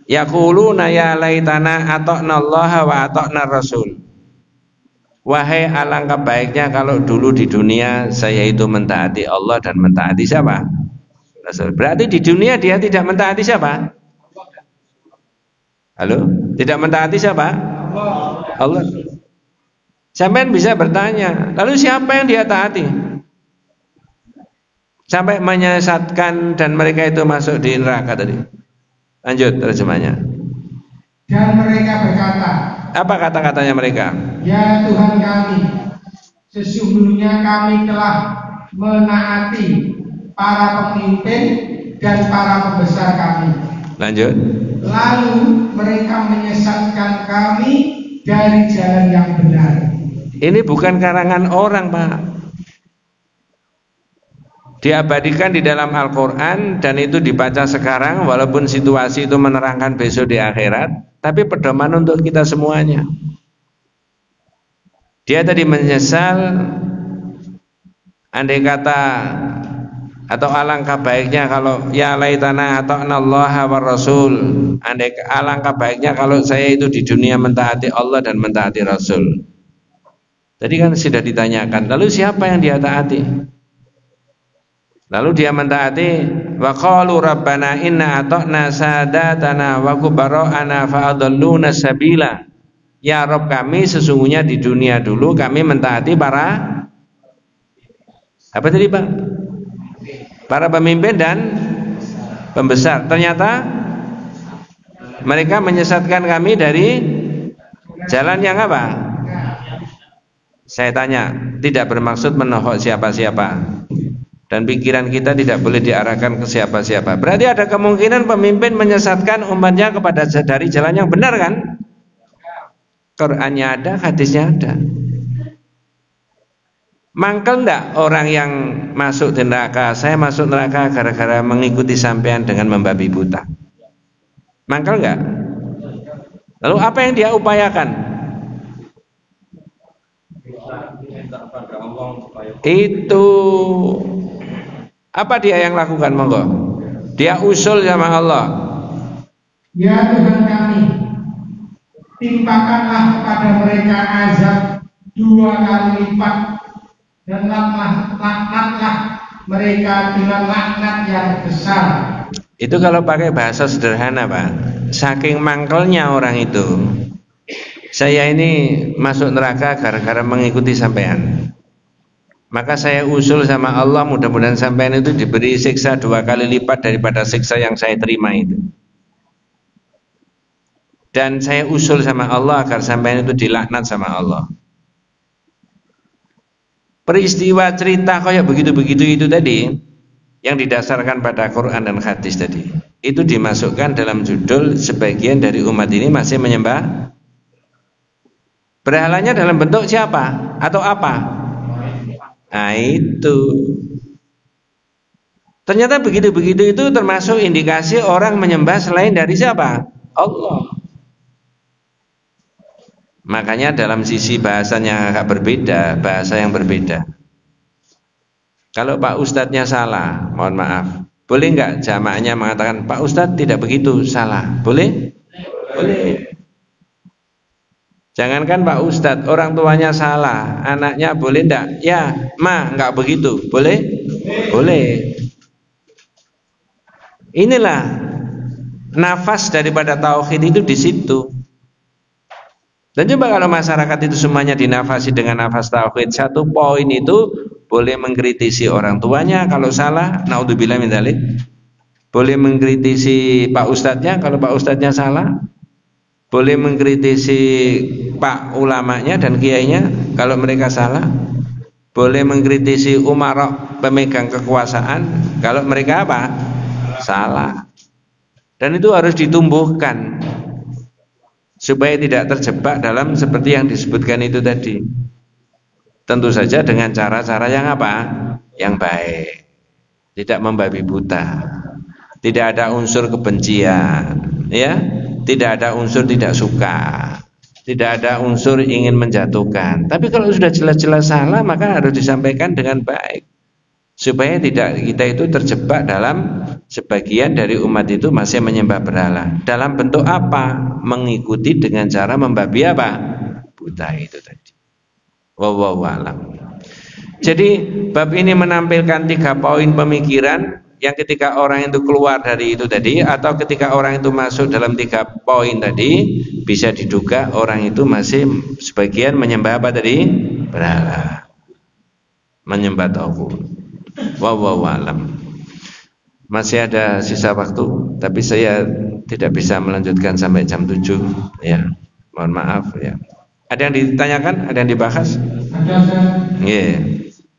[SPEAKER 1] Yaquluna ya laitana ata'na Allah wa ata'na Rasul. Wahai alangkah baiknya kalau dulu di dunia saya itu mentaati Allah dan mentaati siapa? Rasul. Berarti di dunia dia tidak mentaati siapa? Halo? Tidak mentaati siapa? Allah. Sampai bisa bertanya, lalu siapa yang dia taati? Sampai menyesatkan dan mereka itu masuk di neraka tadi. Lanjut terjemahnya.
[SPEAKER 2] Dan mereka berkata,
[SPEAKER 1] apa kata-katanya mereka?
[SPEAKER 2] Ya Tuhan kami, sesungguhnya kami telah menaati para pemimpin dan para pembesar kami.
[SPEAKER 1] Lanjut.
[SPEAKER 2] Lalu mereka menyesatkan kami dari jalan yang benar.
[SPEAKER 1] Ini bukan karangan orang, Pak. Diabadikan di dalam Al-Quran dan itu dibaca sekarang, walaupun situasi itu menerangkan besok di akhirat, tapi pedoman untuk kita semuanya. Dia tadi menyesal, andai kata atau alangkah baiknya kalau ya laitana ata'na Allah wa Rasul, andai alangkah baiknya kalau saya itu di dunia mentaati Allah dan mentaati Rasul. Tadi kan sudah ditanyakan, lalu siapa yang dia taati? Lalu dia mentaati, wa qalu rabbana inna ata'na sadatana wa kubara'ana fa'adalluna sabila. Ya Rabb kami, sesungguhnya di dunia dulu kami mentaati para apa tadi Pak? Para pemimpin dan pembesar. Ternyata mereka menyesatkan kami dari jalan yang apa? Saya tanya, tidak bermaksud menohok siapa-siapa. Dan pikiran kita tidak boleh diarahkan ke siapa-siapa. Berarti ada kemungkinan pemimpin menyesatkan umatnya kepada dari jalan yang benar kan? Qurannya ada, hadisnya ada. Mangkel enggak orang yang masuk di neraka? Saya masuk neraka gara-gara mengikuti sampean dengan membabi buta. Mangkel enggak? Lalu apa yang dia upayakan? Itu apa dia yang lakukan, monggo? Dia usul sama Allah.
[SPEAKER 2] Ya Tuhan kami, timpakanlah kepada mereka azab 2 kali lipat dan laknatlah mereka dengan laknat yang besar.
[SPEAKER 1] Itu kalau pakai bahasa sederhana, Pak. Saking mangkelnya orang itu. Saya ini masuk neraka gara-gara mengikuti sampean. Maka saya usul sama Allah, mudah-mudahan sampean itu diberi siksa 2 kali lipat daripada siksa yang saya terima itu. Dan saya usul sama Allah agar sampean itu dilaknat sama Allah. Peristiwa cerita kayak begitu-begitu itu tadi, yang didasarkan pada Quran dan hadis tadi, itu dimasukkan dalam judul sebagian dari umat ini masih menyembah berhalanya dalam bentuk siapa atau apa? Nah itu ternyata begitu-begitu itu termasuk indikasi orang menyembah selain dari siapa? Allah. Makanya dalam sisi bahasanya agak berbeda, bahasa yang berbeda. Kalau Pak Ustadznya salah, mohon maaf, boleh nggak jamaahnya mengatakan Pak Ustadz tidak begitu, salah? Boleh? Boleh. Jangankan Pak Ustadz, orang tuanya salah, anaknya boleh enggak? Ya, ma, enggak begitu. Boleh? Boleh. Inilah nafas daripada tauhid itu di situ. Dan coba kalau masyarakat itu semuanya dinafasi dengan nafas tauhid, 1 poin itu boleh mengkritisi orang tuanya kalau salah, naudzubillah min dzalik. Boleh mengkritisi Pak Ustadznya kalau Pak Ustadznya salah. Boleh mengkritisi Pak ulamanya dan kiainya kalau mereka salah. Boleh mengkritisi umarok pemegang kekuasaan kalau mereka apa? Salah. Dan itu harus ditumbuhkan supaya tidak terjebak dalam seperti yang disebutkan itu tadi. Tentu saja dengan cara-cara yang apa? Yang baik. Tidak membabi buta. Tidak ada unsur kebencian, ya. Tidak ada unsur tidak suka, tidak ada unsur ingin menjatuhkan. Tapi kalau sudah jelas-jelas salah, maka harus disampaikan dengan baik. supaya tidak kita itu terjebak dalam sebagian dari umat itu masih menyembah berhala. Dalam bentuk apa? Mengikuti dengan cara membabi apa? Buta itu tadi. Wallahu a'lam. Jadi bab ini menampilkan 3 poin pemikiran yang ketika orang itu keluar dari itu tadi, atau ketika orang itu masuk dalam 3 poin tadi, bisa diduga orang itu masih sebagian menyembah apa tadi? Berhala, menyembah tauhid. Wallahu a'lam. Masih ada sisa waktu, tapi saya tidak bisa melanjutkan sampai jam 7 ya. Mohon maaf ya. Ada yang ditanyakan? Ada yang dibahas?
[SPEAKER 2] Ada, Ustaz.
[SPEAKER 1] Yeah.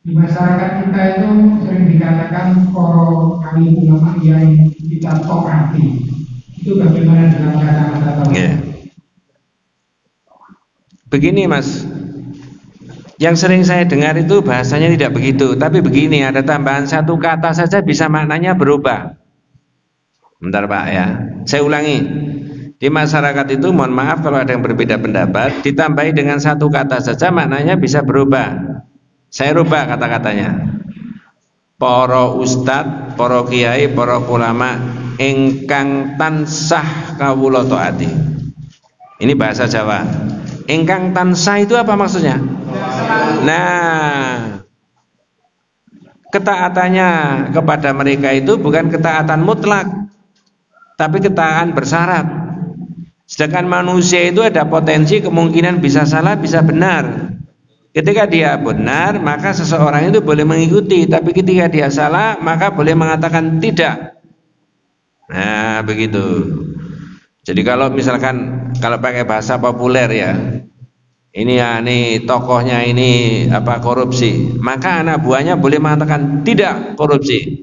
[SPEAKER 2] Di masyarakat kita itu sering dikatakan para kami ulama yang kita taati. Itu bagaimana dalam kacamata tauhid?
[SPEAKER 1] Yeah. Begini Mas, yang sering saya dengar itu bahasanya tidak begitu, tapi begini, ada tambahan 1 kata saja bisa maknanya berubah. Bentar Pak ya, saya ulangi. Di masyarakat itu mohon maaf kalau ada yang berbeda pendapat, ditambahi dengan 1 kata saja maknanya bisa berubah. Saya rubah kata-katanya. Para ustad, para kiai, para ulama ingkang tansah kawula taati. Ini bahasa Jawa. Ingkang tansah itu apa maksudnya? Nah, ketaatannya kepada mereka itu bukan ketaatan mutlak, tapi ketaatan bersyarat. Sedangkan manusia itu ada potensi kemungkinan bisa salah, bisa benar. Ketika dia benar, maka seseorang itu boleh mengikuti, tapi ketika dia salah, maka boleh mengatakan tidak. Nah, begitu. Jadi kalau misalkan kalau pakai bahasa populer ya, ini ya, ini tokohnya ini apa korupsi, maka anak buahnya boleh mengatakan tidak korupsi.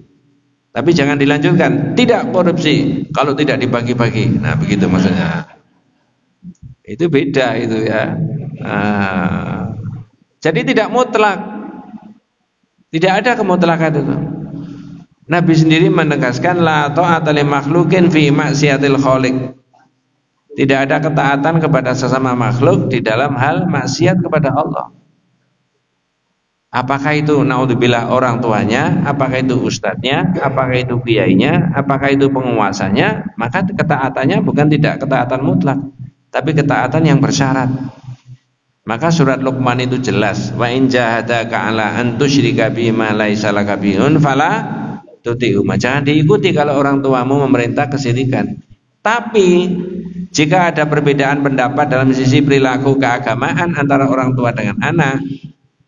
[SPEAKER 1] Tapi jangan dilanjutkan, tidak korupsi kalau tidak dibagi-bagi. Nah, begitu maksudnya. Itu beda itu ya. Nah, jadi tidak mutlak. Tidak ada kemutlakan itu. Nabi sendiri menegaskan la ta'ata li makhluqin fi maksiatil khaliq. Tidak ada ketaatan kepada sesama makhluk di dalam hal maksiat kepada Allah. Apakah itu naudzubillah orang tuanya, apakah itu ustadznya, apakah itu kiainya, apakah itu penguasanya, maka ketaatannya bukan tidak ketaatan mutlak, tapi ketaatan yang bersyarat. Maka surat Luqman itu jelas, wa in jahadaka ala an tusyrika bima laisa laka bihun fala tuti'huma. Jangan diikuti kalau orang tuamu memerintah kesyirikan. Tapi jika ada perbedaan pendapat dalam sisi perilaku keagamaan antara orang tua dengan anak,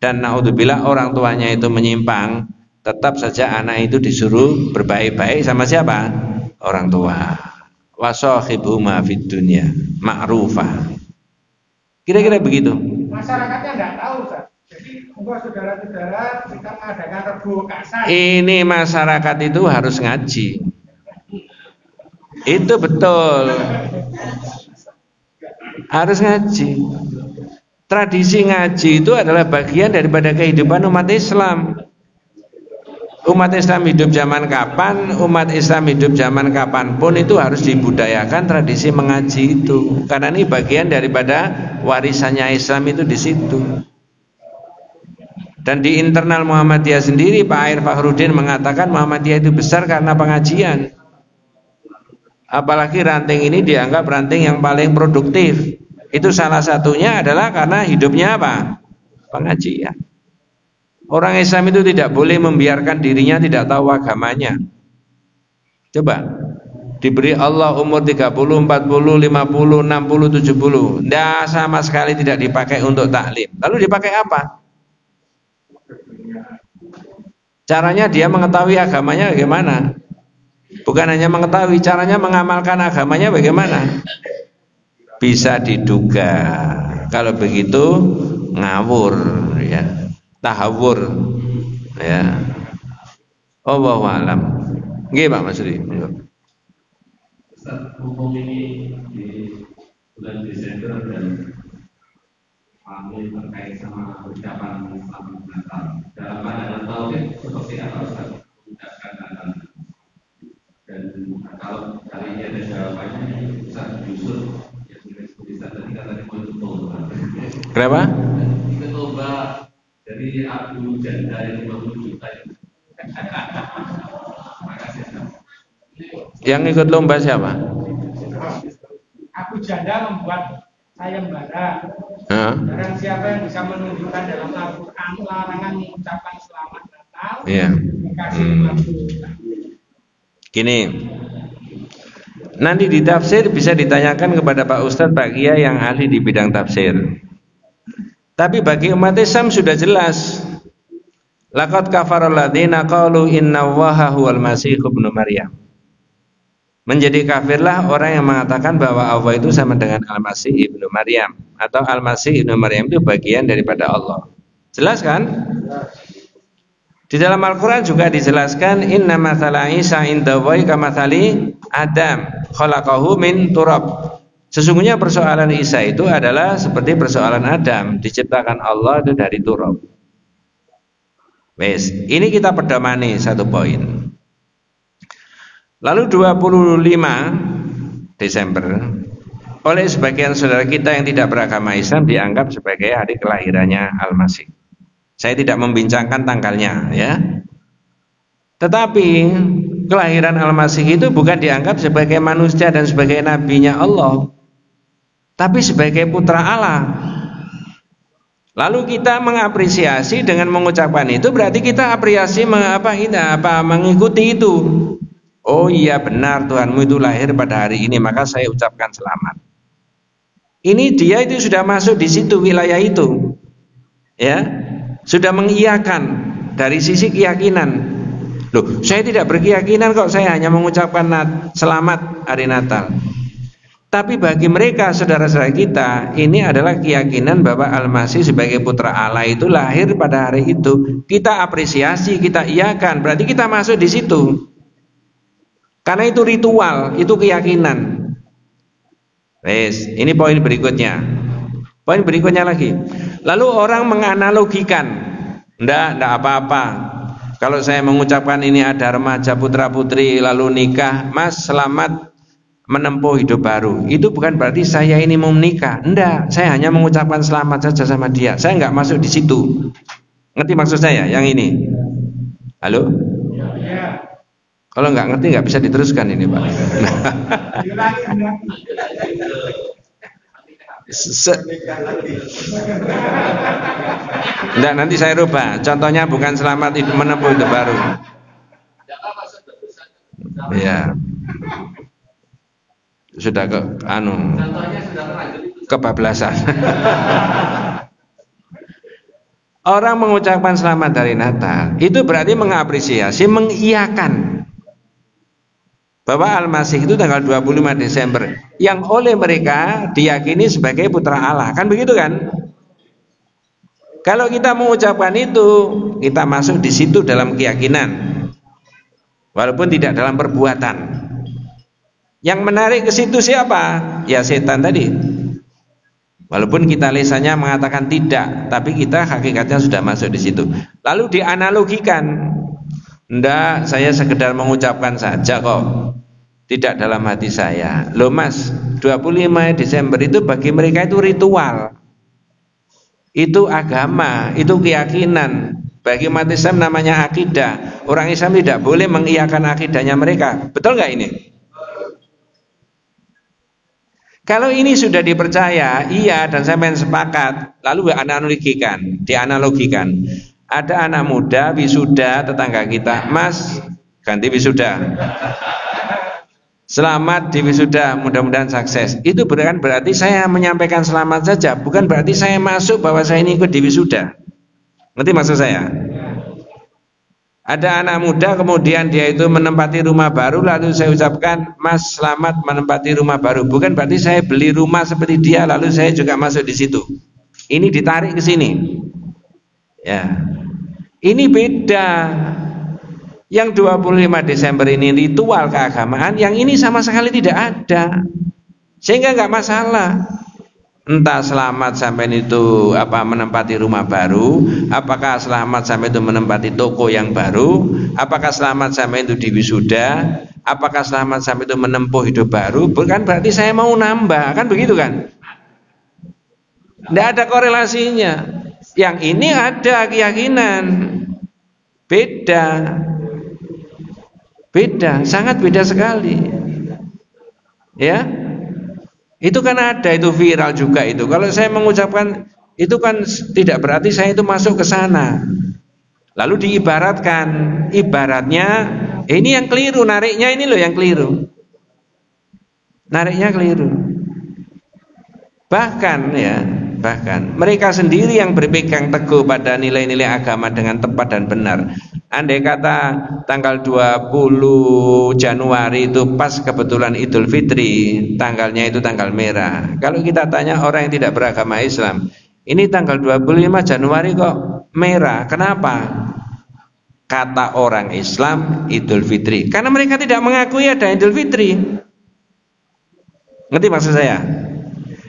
[SPEAKER 1] dan naudzubillah orang tuanya itu menyimpang, tetap saja anak itu disuruh berbaik-baik sama siapa? Orang tua. Wasahibhuma fid dunya ma'rufah. Kira-kira begitu.
[SPEAKER 2] Masyarakatnya nggak tahu, Ustaz. Jadi monggo saudara-saudara kita mengadakan rebo kasar.
[SPEAKER 1] Ini masyarakat itu harus ngaji. Itu betul. Harus ngaji. Tradisi ngaji itu adalah bagian daripada kehidupan umat Islam. Umat Islam hidup zaman kapan, umat Islam hidup zaman kapanpun itu harus dibudayakan tradisi mengaji itu. Karena ini bagian daripada warisannya Islam itu di situ. Dan di internal Muhammadiyah sendiri Pak Air Fakhrudin mengatakan Muhammadiyah itu besar karena pengajian. Apalagi ranting ini dianggap ranting yang paling produktif. Itu salah satunya adalah karena hidupnya apa? Pengajian. Orang Islam itu tidak boleh membiarkan dirinya tidak tahu agamanya. Coba diberi Allah umur 30, 40, 50, 60, 70, tidak sama sekali tidak dipakai untuk taklim. Lalu dipakai apa? Caranya dia mengetahui agamanya bagaimana? Bukan hanya mengetahui, caranya mengamalkan agamanya bagaimana? Bisa diduga. Kalau begitu ngawur ya. Tahawur ya. Allahu a'lam. Nggih Pak Masri.
[SPEAKER 3] Ustaz, hukum ini di bulan Desember dan kami terkait sama ucapan Islam Natal. Dalam pandangan tauhid seperti apa Ustaz mengucapkan Natal? Dan kalau kali ini ada jawabannya, Ustaz Yusuf yang tulisan tadi katanya mau toba.
[SPEAKER 1] Kenapa?
[SPEAKER 3] Toba dari Abu Janda yang 50 juta itu.
[SPEAKER 1] Yang ikut lomba siapa?
[SPEAKER 2] Aku janda membuat sayembara.
[SPEAKER 1] Hah?
[SPEAKER 2] Barang siapa yang bisa menunjukkan dalam Al-Quran larangan mengucapkan selamat Natal,
[SPEAKER 1] Iya.
[SPEAKER 2] dikasih 50 juta.
[SPEAKER 1] Gini, nanti di tafsir bisa ditanyakan kepada Pak Ustadz, Pak Kiai yang ahli di bidang tafsir. Tapi bagi umat Islam sudah jelas. Laqad kafara alladziina qalu innallaha huwal masih ibnu Maryam. Menjadi kafirlah orang yang mengatakan bahwa Allah itu sama dengan Al-Masih ibnu Maryam, atau Al-Masih ibnu Maryam itu bagian daripada Allah. Jelas kan? Di dalam Al-Quran juga dijelaskan inna mathala Isa indallahi kamathali Adam khalaqahu min turab. Sesungguhnya persoalan Isa itu adalah seperti persoalan Adam, diciptakan Allah itu dari turab. Wes, ini kita pedomani satu poin. Lalu 25 Desember oleh sebagian saudara kita yang tidak beragama Islam dianggap sebagai hari kelahirannya Al-Masih. Saya tidak membincangkan tanggalnya ya. Tetapi kelahiran Al-Masih itu bukan dianggap sebagai manusia dan sebagai nabinya Allah, tapi sebagai putra Allah. Lalu kita mengapresiasi dengan mengucapkan itu, berarti kita apresiasi mengikuti itu. Oh iya benar, Tuhanmu itu lahir pada hari ini, maka saya ucapkan selamat. Ini dia itu sudah masuk di situ, wilayah itu, ya, sudah mengiyakan dari sisi keyakinan. Loh, saya tidak berkeyakinan kok, saya hanya mengucapkan selamat hari Natal. Tapi bagi mereka saudara-saudara kita, ini adalah keyakinan bahwa Al-Masih sebagai putra Allah itu lahir pada hari itu. Kita apresiasi, kita iyakan, berarti kita masuk di situ. Karena itu ritual, itu keyakinan. Wes, ini poin berikutnya. Poin berikutnya lagi. Lalu orang menganalogikan, ndak apa-apa. Kalau saya mengucapkan ini ada remaja putra-putri lalu nikah, Mas selamat menempuh hidup baru. Itu bukan berarti saya ini mau menikah. Ndak, saya hanya mengucapkan selamat saja sama dia. Saya nggak masuk di situ. Ngerti maksud saya yang ini? Halo? Ya. Kalau nggak ngerti nggak bisa diteruskan ini Pak. Nggak, nanti saya rubah. Contohnya bukan selamat menempuh hidup baru. Ya. Sudah kebablasan. Orang mengucapkan selamat dari Natal itu berarti mengapresiasi, mengiyakan bahwa Al-Masih itu tanggal 25 Desember yang oleh mereka diyakini sebagai putra Allah. Kan begitu kan? Kalau kita mengucapkan itu, kita masuk di situ dalam keyakinan, walaupun tidak dalam perbuatan. Yang menarik ke situ siapa? Ya setan tadi. Walaupun kita lisannya mengatakan tidak, tapi kita hakikatnya sudah masuk di situ. Lalu dianalogikan, ndak, saya sekedar mengucapkan saja kok, tidak dalam hati saya. Loh Mas, 25 Desember itu bagi mereka itu ritual, itu agama, itu keyakinan. Bagi umat Islam namanya akidah. Orang Islam tidak boleh mengiyakan akidahnya mereka. Betul nggak ini? Kalau ini sudah dipercaya, iya, dan saya main sepakat, lalu dianalogikan. Ada anak muda wisuda tetangga kita, Mas, ganti wisuda. Selamat di wisuda, mudah-mudahan sukses. Itu bukan berarti saya menyampaikan selamat saja, bukan berarti saya masuk bahwa saya ini ikut di wisuda. Ngerti maksud saya? Ada anak muda kemudian dia itu menempati rumah baru, lalu saya ucapkan Mas selamat menempati rumah baru. Bukan berarti saya beli rumah seperti dia lalu saya juga masuk di situ. Ini ditarik ke sini. Ya. Ini beda. Yang 25 Desember ini ritual keagamaan, yang ini sama sekali tidak ada. Sehingga nggak masalah. Entah selamat sampai itu menempati rumah baru, apakah selamat sampai itu menempati toko yang baru, apakah selamat sampai itu di wisuda, apakah selamat sampai itu menempuh hidup baru, bukan berarti saya mau nambah, kan begitu kan? Tidak ada korelasinya. Yang ini ada keyakinan, beda. Beda, sangat beda sekali. Ya, itu kan ada, itu viral juga itu. Kalau saya mengucapkan itu kan tidak berarti saya itu masuk ke sana. Lalu diibaratkan, ibaratnya ini yang keliru, nariknya ini loh yang keliru. Nariknya keliru. Bahkan mereka sendiri yang berpegang teguh pada nilai-nilai agama dengan tepat dan benar. Andai kata tanggal 20 Januari itu pas kebetulan Idul Fitri, tanggalnya itu tanggal merah. Kalau kita tanya orang yang tidak beragama Islam, ini tanggal 25 Januari kok merah, kenapa? Kata orang Islam Idul Fitri, karena mereka tidak mengakui ada Idul Fitri. Ngerti maksud saya?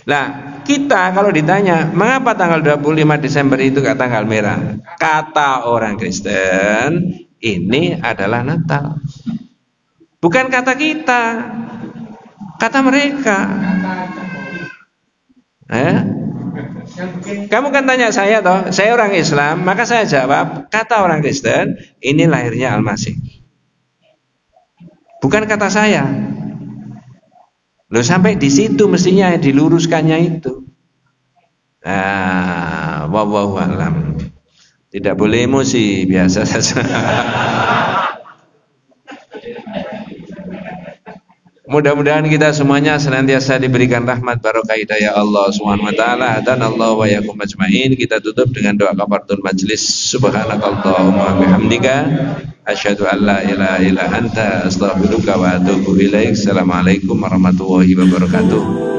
[SPEAKER 1] Nah, kita kalau ditanya mengapa tanggal 25 Desember itu tanggal merah, kata orang Kristen ini adalah Natal. Bukan kata kita, kata mereka. Kamu kan tanya saya toh, saya orang Islam, maka saya jawab kata orang Kristen ini lahirnya Al-Masih. Bukan kata saya. Loh, sampai di situ mestinya diluruskannya itu. Nah, wallahu alam. Tidak boleh emosi, biasa saja. Mudah-mudahan kita semuanya senantiasa diberikan rahmat barokah hidayah Allah Subhanahu wa taala dan Allah wa yakum ajmain. Kita tutup dengan doa kafaratul majlis. Subhanakallahumma bihamdika asyhadu an la ilaha illa anta astaghfiruka wa atubu ilaik. Assalamualaikum warahmatullahi wabarakatuh.